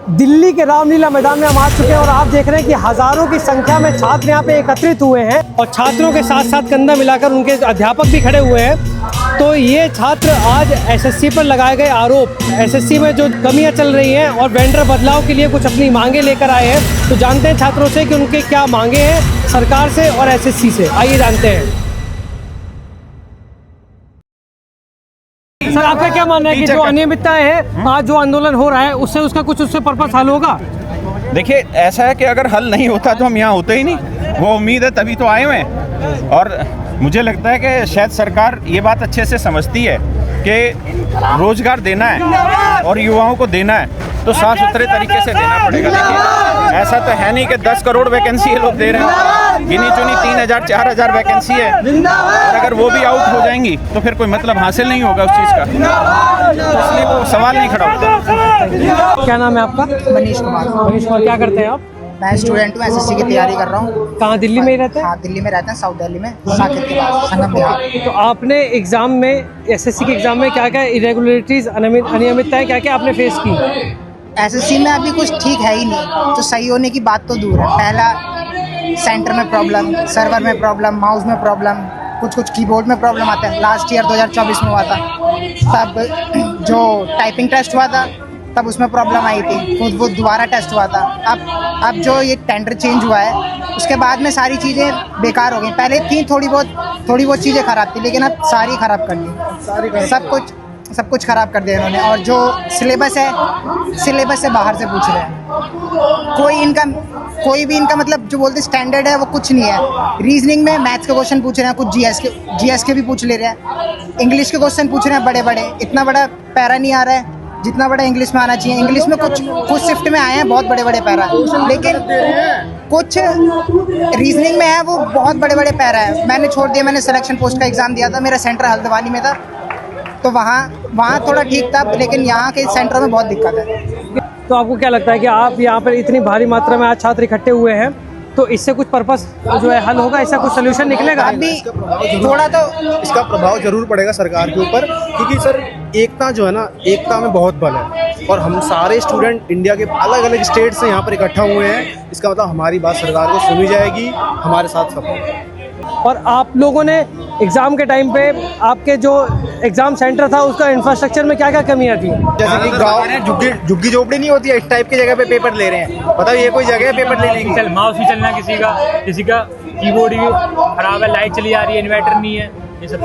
दिल्ली के रामलीला मैदान में हम आ चुके हैं और आप देख रहे हैं कि हजारों की संख्या में छात्र यहाँ पे एकत्रित हुए हैं और छात्रों के साथ साथ कंधा मिलाकर उनके अध्यापक भी खड़े हुए हैं। तो ये छात्र आज एसएससी पर लगाए गए आरोप, एसएससी में जो कमियां चल रही हैं और वेंडर बदलाव के लिए कुछ अपनी मांगे लेकर आए हैं। तो जानते हैं छात्रों से कि उनके क्या मांगे हैं सरकार से और एसएससी से, आइए जानते हैं। सर, आपका क्या मानना है कि जो अनियमितताएं हैं, आज जो आंदोलन हो रहा है उससे उससे पर्पस हल होगा? देखिए, ऐसा है कि अगर हल नहीं होता तो हम यहाँ होते ही नहीं। वो उम्मीद है तभी तो आए हुए हैं। और मुझे लगता है कि शायद सरकार ये बात अच्छे से समझती है कि रोजगार देना है और युवाओं को देना है तो साफ सुथरे तरीके से देना पड़ेगा। देखिए, ऐसा तो है नहीं कि 10 करोड़ वैकेंसी ये लोग दे रहे हैं। गिनी चुनी 3000 4000 वैकेंसी है और अगर वो भी आउट हो जाएंगी तो फिर कोई मतलब हासिल नहीं होगा उस चीज़ का, तो इसलिए वो सवाल नहीं खड़ा होता। क्या नाम है आपका? मनीष कुमार। मनीष कुमार, क्या करते हैं आप? मैं स्टूडेंट हूँ, एसएससी की तैयारी कर रहा हूँ। कहाँ, दिल्ली में ही रहते हैं? हाँ, दिल्ली में रहते हैं, साउथ दिल्ली में, साकेत के पास, संगम बिहार। तो आपने एग्जाम में, एसएससी के एग्जाम में क्या क्या इरेगुलरिटीज, अनियमितताएं क्या क्या आपने फेस की? एसएससी में अभी कुछ ठीक है ही नहीं, तो सही होने की बात तो दूर है। पहला, सेंटर में प्रॉब्लम, सर्वर में प्रॉब्लम, माउस में प्रॉब्लम, कुछ कीबोर्ड में प्रॉब्लम आता है। लास्ट ईयर 2024 में हुआ था, तब जो टाइपिंग टेस्ट हुआ था तब उसमें प्रॉब्लम आई थी, वो दोबारा टेस्ट हुआ था। अब जो ये टेंडर चेंज हुआ है उसके बाद में सारी चीज़ें बेकार हो गई। पहले थी थोड़ी बहुत चीज़ें ख़राब थी, लेकिन अब सारी ख़राब कर दी, सब कुछ ख़राब कर दिया इन्होंने। और जो सिलेबस से बाहर से पूछ रहे हैं। कोई भी इनका मतलब जो बोलते स्टैंडर्ड है वो कुछ नहीं है। रीजनिंग में मैथ्स के क्वेश्चन पूछ रहे हैं, कुछ जीएस के भी पूछ ले रहे हैं। इंग्लिश के क्वेश्चन पूछ रहे हैं बड़े, इतना बड़ा पैरा नहीं आ रहा है जितना बड़ा इंग्लिश में आना चाहिए। इंग्लिश में कुछ शिफ्ट में आए हैं बहुत बड़े पैरा, लेकिन कुछ रीजनिंग में है वो बहुत बड़े पैरा है। मैंने छोड़ दिया, मैंने सिलेक्शन पोस्ट का एग्ज़ाम दिया था, मेरा सेंटर हल्द्वानी में था, तो वहाँ थोड़ा ठीक था, लेकिन यहाँ के सेंटर में बहुत दिक्कत है। तो आपको क्या लगता है कि आप यहाँ पर इतनी भारी मात्रा में आज छात्र इकट्ठे हुए हैं, तो इससे कुछ पर्पस जो है हल होगा, इसका कुछ सोल्यूशन निकलेगा? अभी थोड़ा तो इसका प्रभाव जरूर पड़ेगा सरकार के ऊपर, क्योंकि सर एकता जो है ना, एकता में बहुत बल है और हम सारे स्टूडेंट इंडिया के अलग अलग स्टेट से यहाँ पर इकट्ठा हुए हैं। इसका मतलब हमारी बात सरकार को सुनी जाएगी, हमारे साथ सब। और आप लोगों ने एग्ज़ाम के टाइम पे आपके जो एग्ज़ाम सेंटर था उसका इंफ्रास्ट्रक्चर में क्या क्या कमियां थी? जैसे कि गाँव में झुग्गी झोपड़ी नहीं होती है, इस टाइप की जगह पे पेपर ले रहे हैं। बताओ ये कोई जगह है पेपर लेने की? माउस भी चलना, किसी का कीबोर्ड भी खराब है, लाइट चली आ रही है, इन्वर्टर नहीं है, ये सब